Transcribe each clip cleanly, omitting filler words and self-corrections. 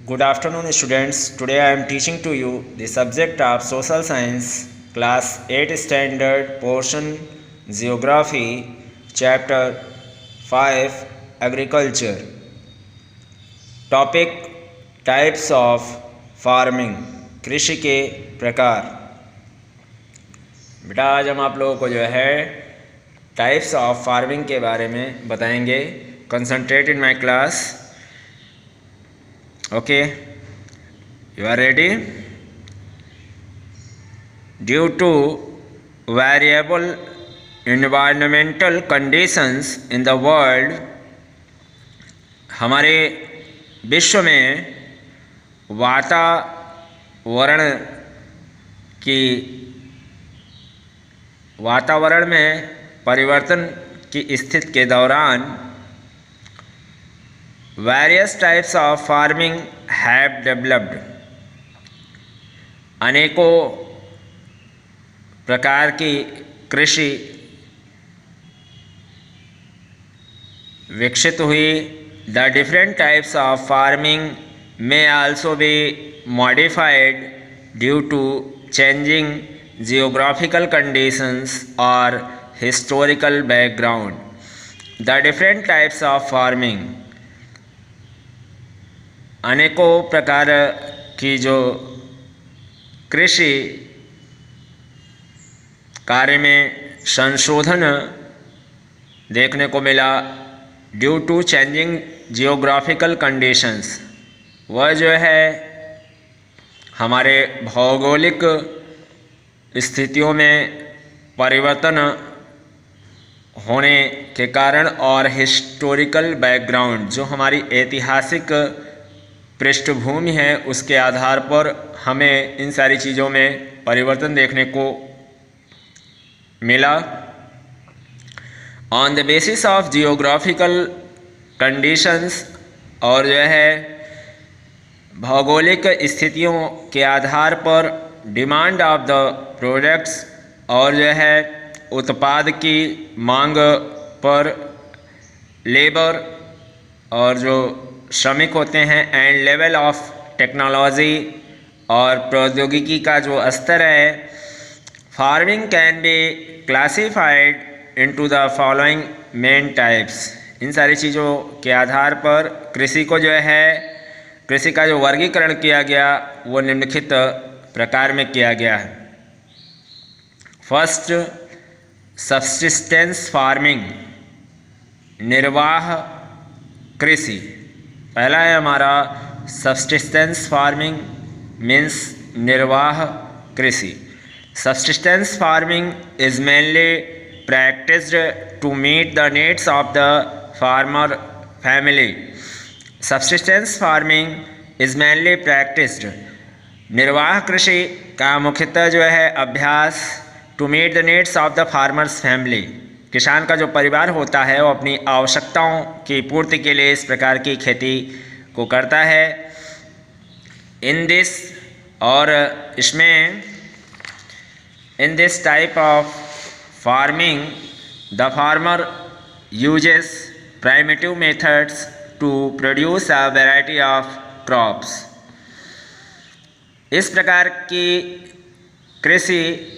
Good afternoon, students. Today I am teaching to you the subject of Social Science, Class 8 Standard Portion Geography, Chapter 5 Agriculture. Topic Types of Farming, कृषि के प्रकार। बेटा आज हम आप लोगों को जो है टाइप्स ऑफ फार्मिंग के बारे में बताएंगे। Concentrate in my class. Okay, you are ready? Due to variable environmental conditions in the world, हमारे विश्व में वातावरण में परिवर्तन की स्थिति के दौरान various types of farming have developed, अनेकों प्रकार की कृषि विकसित हुई। The different types of farming may also be modified due to changing geographical conditions or historical background. The different types of farming, अनेकों प्रकार की जो कृषि कार्य में संशोधन देखने को मिला due to changing geographical conditions, वह जो है हमारे भौगोलिक स्थितियों में परिवर्तन होने के कारण और हिस्टोरिकल बैकग्राउंड, जो हमारी ऐतिहासिक पृष्ठभूमि है उसके आधार पर हमें इन सारी चीज़ों में परिवर्तन देखने को मिला। On the basis of geographical conditions, और जो है भौगोलिक स्थितियों के आधार पर डिमांड ऑफ द प्रोडक्ट्स, और जो है उत्पाद की मांग पर लेबर और जो श्रमिक होते हैं, एंड लेवल ऑफ टेक्नोलॉजी और प्रौद्योगिकी का जो स्तर है, farming can be classified into the following main types. इन सारी चीज़ों के आधार पर कृषि को जो है कृषि का जो वर्गीकरण किया गया वो निम्नलिखित प्रकार में किया गया है। फर्स्ट, सब्सिस्टेंस फार्मिंग, निर्वाह कृषि। पहला है हमारा सब्सिस्टेंस फार्मिंग मीन्स निर्वाह कृषि। Subsistence farming is mainly practised to meet the needs of the farmer family. Subsistence farming is mainly practised, निर्वाह कृषि का मुख्यतः जो है अभ्यास to meet the needs of the farmers family, किसान का जो परिवार होता है वो अपनी आवश्यकताओं की पूर्ति के लिए इस प्रकार की खेती को करता है। इन दिस, और इसमें in this type of farming the farmer uses primitive methods to produce a variety of crops. इस प्रकार की कृषि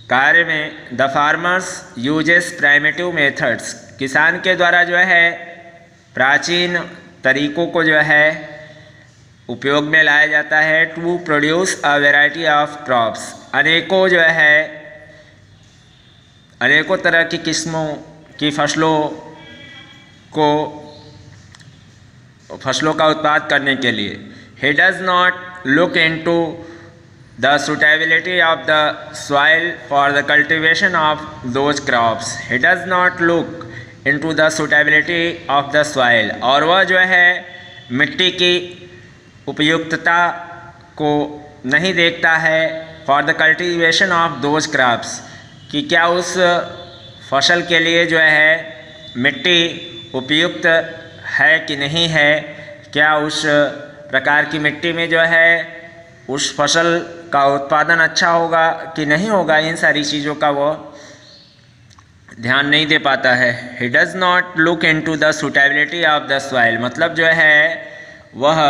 कार्य में the farmers uses primitive methods, किसान के द्वारा जो है प्राचीन तरीकों को जो है उपयोग में लाया जाता है to produce a variety of crops. अनेकों तरह की किस्मों की फसलों का उत्पाद करने के लिए। He does not look into the suitability of the soil for the cultivation of those crops. He does not look into the suitability of the soil, और वह जो है मिट्टी की उपयुक्तता को नहीं देखता है for the cultivation of those crops, कि क्या उस फसल के लिए जो है मिट्टी उपयुक्त है कि नहीं है, क्या उस प्रकार की मिट्टी में जो है उस फसल का उत्पादन अच्छा होगा कि नहीं होगा, इन सारी चीज़ों का वो ध्यान नहीं दे पाता है। He does not look into the suitability of the soil, मतलब जो है वह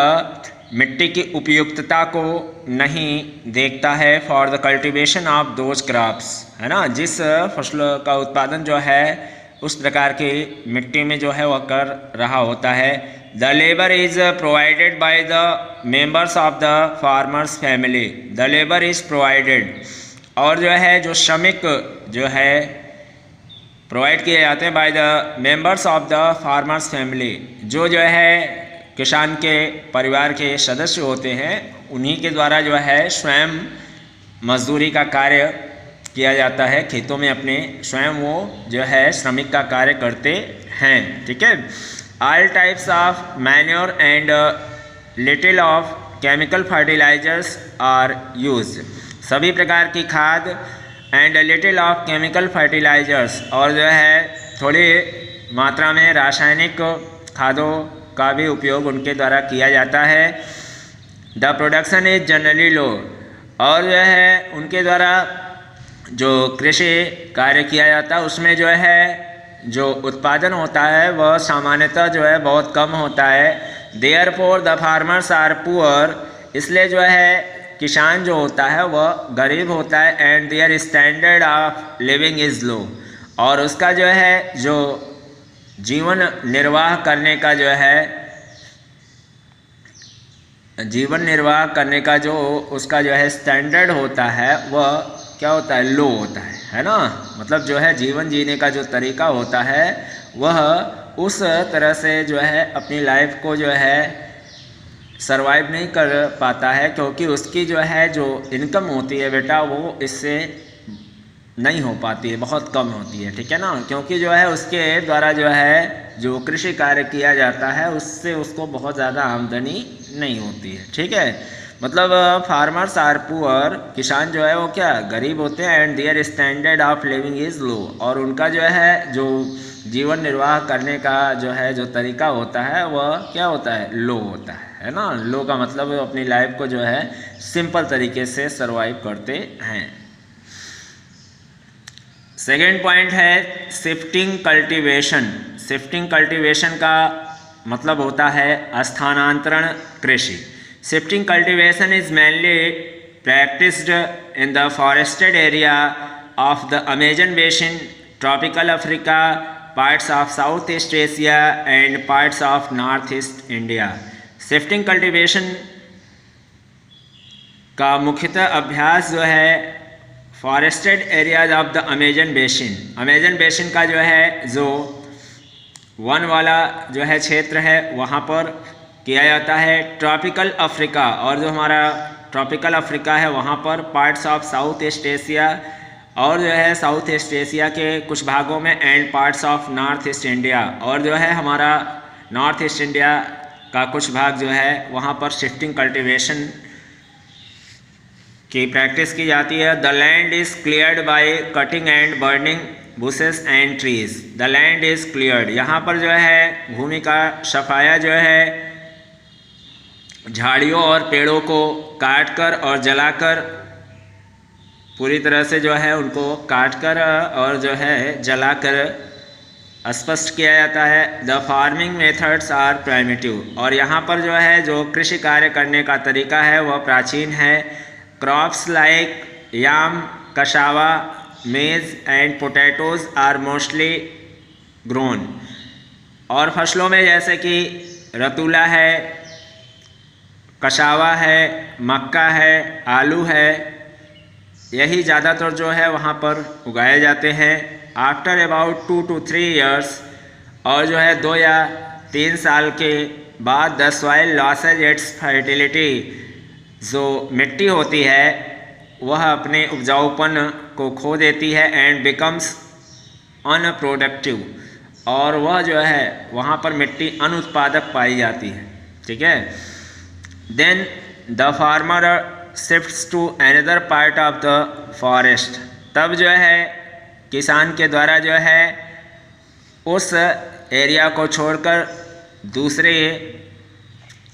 मिट्टी की उपयुक्तता को नहीं देखता है for the cultivation of those crops, है ना। जिस फसल का उत्पादन जो है उस प्रकार की मिट्टी में जो है वह कर रहा होता है। The labour is provided by the members of the farmers family, the labour is provided, और जो है जो श्रमिक जो है प्रोवाइड किए जाते हैं by the members of the farmers family, जो है किसान के परिवार के सदस्य होते हैं, उन्हीं के द्वारा जो है स्वयं मजदूरी का कार्य किया जाता है खेतों में, अपने स्वयं वो जो है श्रमिक का कार्य करते हैं, ठीक है। All types of manure and little of chemical fertilizers are used, सभी प्रकार की खाद and little of chemical fertilizers, और जो है थोड़ी मात्रा में रासायनिक खादों का भी उपयोग उनके द्वारा किया जाता है। द प्रोडक्शन इज जनरली लो, और जो है उनके द्वारा जो कृषि कार्य किया जाता है उसमें जो है जो उत्पादन होता है वह सामान्यतः जो है बहुत कम होता है। Therefore the farmers are poor, इसलिए जो है किसान जो होता है वह गरीब होता है। And their standard of living is low, और उसका जो है जो जीवन निर्वाह करने का जो है जीवन निर्वाह करने का जो उसका जो है स्टैंडर्ड होता है वह क्या होता है, लो होता है ना। मतलब जो है जीवन जीने का जो तरीका होता है वह उस तरह से जो है अपनी लाइफ को जो है सरवाइव नहीं कर पाता है, क्योंकि उसकी जो है जो इनकम होती है बेटा वो इससे नहीं हो पाती है, बहुत कम होती है, ठीक है ना। क्योंकि जो है उसके द्वारा जो है जो कृषि कार्य किया जाता है उससे उसको बहुत ज़्यादा आमदनी नहीं होती है, ठीक है। मतलब फार्मर्स आर पुअर, किसान जो है वो क्या गरीब होते हैं। And their standard of living is low, और उनका जो है जो जीवन निर्वाह करने का जो है जो तरीका होता है वह क्या होता है, लो होता है ना। लो का मतलब अपनी लाइफ को जो है सिंपल तरीके से सरवाइव करते हैं। सेकेंड पॉइंट है शिफ्टिंग कल्टीवेशन। शिफ्टिंग कल्टीवेशन का मतलब होता है स्थानांतरण कृषि। Shifting cultivation is mainly practised in the forested area of the Amazon basin, tropical Africa, parts of south east Asia and parts of north east India. Shifting cultivation का मुख्यतः अभ्यास जो है forested areas of the Amazon basin, Amazon basin का जो है जो one वाला जो है क्षेत्र है वहाँ पर किया जाता है। ट्रॉपिकल अफ्रीका, और जो हमारा ट्रॉपिकल अफ्रीका है वहाँ पर parts of south east Asia, और जो है साउथ ईस्ट एशिया के कुछ भागों में, and parts of north east India, और जो है हमारा नॉर्थ ईस्ट इंडिया का कुछ भाग जो है वहाँ पर शिफ्टिंग कल्टीवेशन की प्रैक्टिस की जाती है। The land is cleared by cutting and burning bushes and trees. The land is cleared, यहाँ पर जो है भूमि का सफाया जो है झाड़ियों और पेड़ों को काटकर और जलाकर, पूरी तरह से जो है उनको काटकर और जो है जलाकर स्पष्ट किया जाता है। The farming methods are primitive, और यहाँ पर जो है जो कृषि कार्य करने का तरीका है वह प्राचीन है। Crops like yam, cassava, maize and potatoes are mostly grown, और फसलों में जैसे कि रतूला है, कशावा है, मक्का है, आलू है, यही ज़्यादातर जो है वहाँ पर उगाए जाते हैं। आफ्टर अबाउट 2 to 3 years, और जो है 2 या 3 साल के बाद the soil losses it's fertility, जो मिट्टी होती है वह अपने उपजाऊपन को खो देती है। एंड बिकम्स अनप्रोडक्टिव, और वह जो है वहाँ पर मिट्टी अनुत्पादक पाई जाती है, ठीक है। Then the farmer shifts to another part of the forest, तब जो है किसान के द्वारा जो है उस एरिया को छोड़कर दूसरे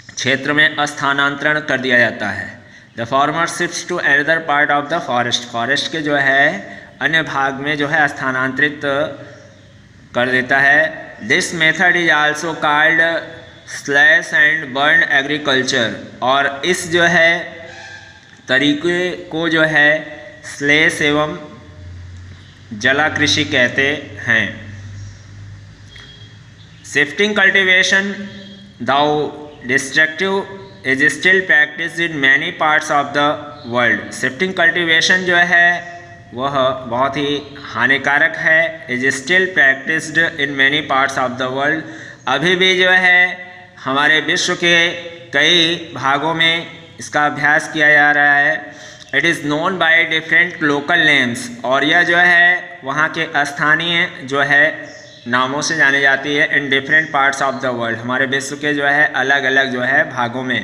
क्षेत्र में स्थानांतरण कर दिया जाता है। The farmer shifts to another part of the forest, forest के जो है अन्य भाग में जो है स्थानांतरित कर देता है। This method is also called slash and burn agriculture, और इस जो है तरीके को जो है स्लेश एवं जला कृषि कहते हैं। Shifting cultivation though destructive is still practice in many parts of the world. Shifting cultivation जो है वह बहुत ही हानिकारक है। Is still practised in many parts of the world, अभी भी जो है हमारे विश्व के कई भागों में इसका अभ्यास किया जा रहा है। It is known by different local names, और यह जो है वहाँ के स्थानीय जो है नामों से जानी जाती है। In different parts of the world, हमारे विश्व के जो है अलग अलग जो है भागों में।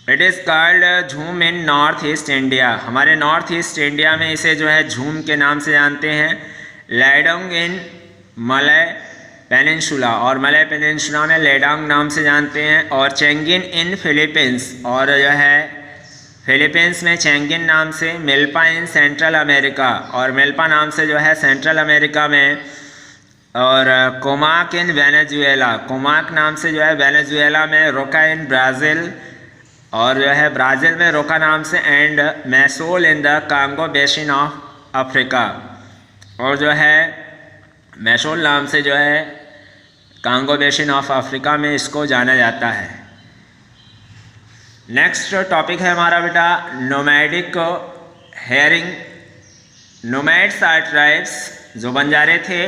इट इज़ कॉल्ड झूम इन नॉर्थ ईस्ट इंडिया, हमारे नॉर्थ ईस्ट इंडिया में इसे जो है झूम के नाम से जानते हैं। लेडोंग इन मलय पेनिनसुला, और मलय पेनिनसुला में लेडोंग नाम से जानते हैं। और चेंगिन इन फिलीपींस, और जो है फिलीपींस में चेंगिन नाम से। मिल्पा इन सेंट्रल अमेरिका, और मिल्पा नाम से जो है सेंट्रल अमेरिका में। और कोमाक इन वेनेजुएला, कोमाक नाम से जो है वेनेजुएला में। रोका इन ब्राज़ील, और जो है ब्राज़ील में रोका नाम से। एंड मैसोल in the Congo basin of Africa, और जो है मैसोल नाम से जो है कांगो बेसिन ऑफ अफ्रीका में इसको जाना जाता है। नेक्स्ट टॉपिक है हमारा बेटा nomadic herding. Nomads are tribes, जो बंजारे थे,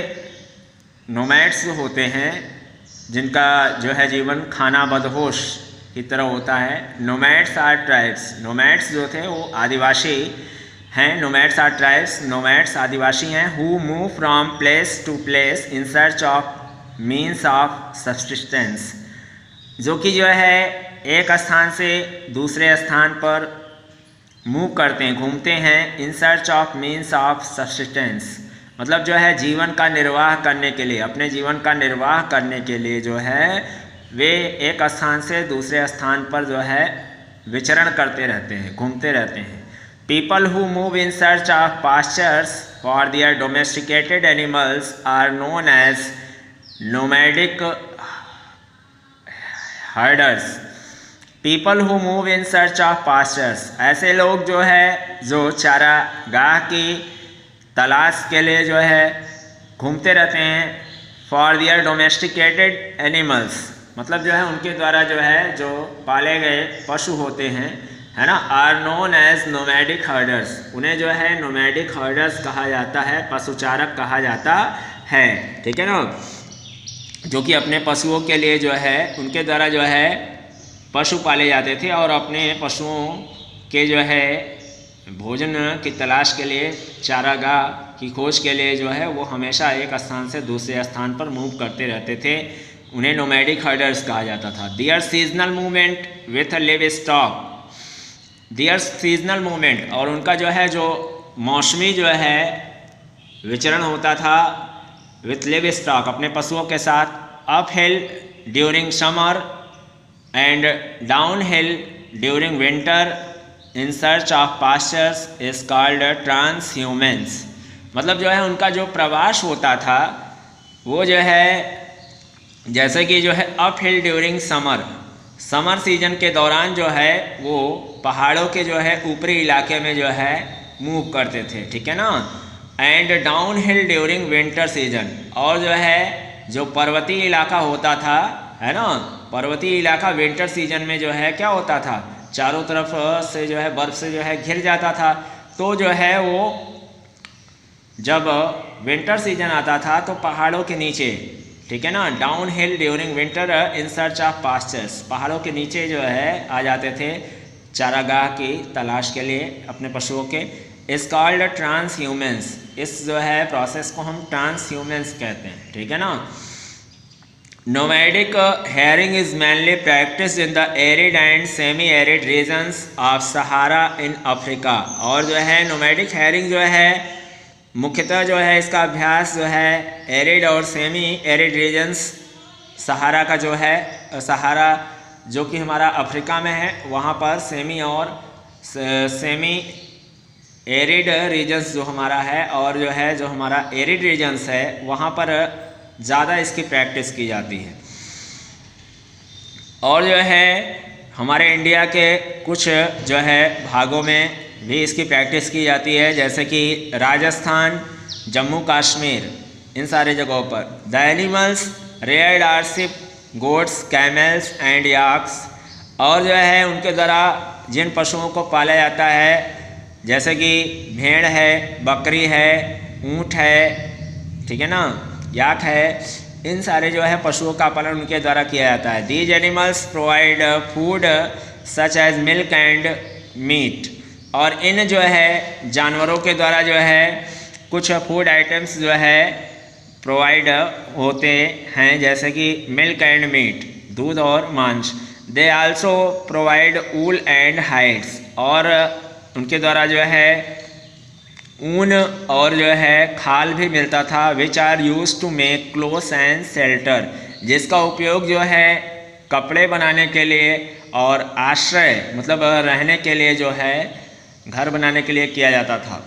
नोमैड्स होते हैं जिनका जो है जीवन खाना बदहोश की तरह होता है। नोमैड्स आर ट्राइब्स, नोमैड्स जो थे वो आदिवासी हैं। नोमैड्स आर ट्राइब्स, नोमैड्स आदिवासी हैं। Who move from place to place in search of means of subsistence, जो कि जो है एक स्थान से दूसरे स्थान पर मूव करते हैं, घूमते हैं। इन search of means of subsistence, मतलब जो है जीवन का निर्वाह करने के लिए, अपने जीवन का निर्वाह करने के लिए जो है वे एक स्थान से दूसरे स्थान पर जो है विचरण करते रहते हैं, घूमते रहते हैं। People who move in search of pastures for their domesticated animals are known as nomadic herders. People who move in search of pastures, ऐसे लोग जो है जो चारागाह की तलाश के लिए जो है घूमते रहते हैं। फॉर देयर डोमेस्टिकेटेड एनिमल्स, मतलब जो है उनके द्वारा जो है जो पाले गए पशु होते हैं, है ना। Are known as nomadic herders, उन्हें जो है नोमैडिक हर्डर्स कहा जाता है, पशुचारक कहा जाता है, ठीक है ना। जो कि अपने पशुओं के लिए जो है उनके द्वारा जो है पशु पाले जाते थे, और अपने पशुओं के जो है भोजन की तलाश के लिए, चारागाह की खोज के लिए जो है वो हमेशा एक स्थान से दूसरे स्थान पर मूव करते रहते थे। उन्हें नोमैडिक हर्डर्स कहा जाता था। Their seasonal movement with livestock, their seasonal movement, और उनका जो है जो मौसमी जो है विचरण होता था विथ लिव स्टॉक, अपने पशुओं के साथ। Up hill during summer and down hill during winter in search of pastures is called transhumance, मतलब जो है उनका जो प्रवास होता था वो जो है जैसे कि जो है up hill during summer, summer season के दौरान जो है वो पहाड़ों के जो है ऊपरी इलाके में जो है मूव करते थे, ठीक है ना। And down hill during winter season, और जो है जो पर्वतीय इलाका होता था, है ना, पर्वतीय इलाका विंटर सीजन में जो है क्या होता था, चारों तरफ से जो है बर्फ़ से जो है घिर जाता था। तो जो है वो जब विंटर सीजन आता था तो पहाड़ों के नीचे, ठीक है ना, down hill during winter in search of pastures, पहाड़ों के नीचे जो है आ जाते थे चारागाह की तलाश के लिए अपने पशुओं के। इस कॉल्ड ट्रांसह्यूमेंस, इस जो है प्रोसेस को हम ट्रांसह्यूमेंस कहते हैं, ठीक है ना। Nomadic herding is mainly practice in the arid and semi arid regions of Sahara in Africa, और जो है नोमैडिक हेयरिंग जो है मुख्यतः जो है इसका अभ्यास जो है एरिड और सेमी एरिड रीजन्स, सहारा का जो है, सहारा जो कि हमारा अफ्रीका में है, वहाँ पर सेमी और सेमी एरिड रीजन्स जो हमारा है, और जो है जो हमारा एरिड रीजन्स है वहाँ पर ज़्यादा इसकी प्रैक्टिस की जाती है। और जो है हमारे इंडिया के कुछ जो है भागों में भी इसकी प्रैक्टिस की जाती है, जैसे कि राजस्थान, जम्मू कश्मीर, इन सारे जगहों पर। The animals reared are sheep, goats, camels and yaks. और जो है उनके द्वारा जिन पशुओं को पाला जाता है, जैसे कि भेड़ है, बकरी है, ऊँट है, ठीक है ना, याक है, इन सारे जो है पशुओं का पालन उनके द्वारा किया जाता है। These animals provide food such as milk and meat. और इन जो है जानवरों के द्वारा जो है कुछ फूड आइटम्स जो है प्रोवाइड होते हैं, जैसे कि मिल्क एंड मीट, दूध और मांस। They also provide wool and hides. और उनके द्वारा जो है ऊन और जो है खाल भी मिलता था, which are use to make clothes and shelter, जिसका उपयोग जो है कपड़े बनाने के लिए और आश्रय मतलब रहने के लिए जो है घर बनाने के लिए किया जाता था।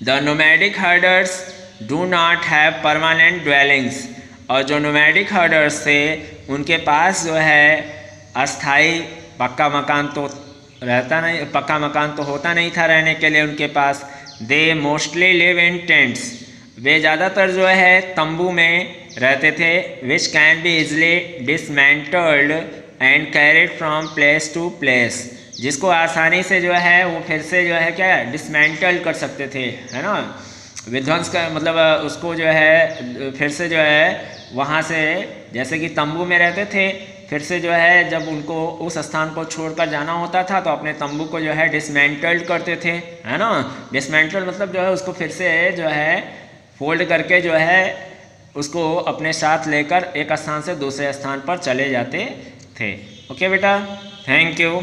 The nomadic herders do not have permanent dwellings. और जो नोमैडिक हर्डर्स थे उनके पास जो है अस्थाई पक्का मकान तो होता नहीं था रहने के लिए उनके पास। They mostly live in tents. वे ज़्यादातर जो है तंबू में रहते थे, which can be easily dismantled and carried from place to place, जिसको आसानी से जो है वो फिर से जो है क्या डिसमेंटल कर सकते थे, है ना, विध्वंस का मतलब उसको जो है फिर से जो है वहाँ से, जैसे कि तंबू में रहते थे, फिर से जो है जब उनको उस स्थान को छोड़कर जाना होता था तो अपने तंबू को जो है डिसमेंटल्ड करते थे, है ना। डिसमेंटल मतलब जो है उसको फिर से जो है फोल्ड करके जो है उसको अपने साथ लेकर एक स्थान से दूसरे स्थान पर चले जाते थे। ओके बेटा, थैंक यू।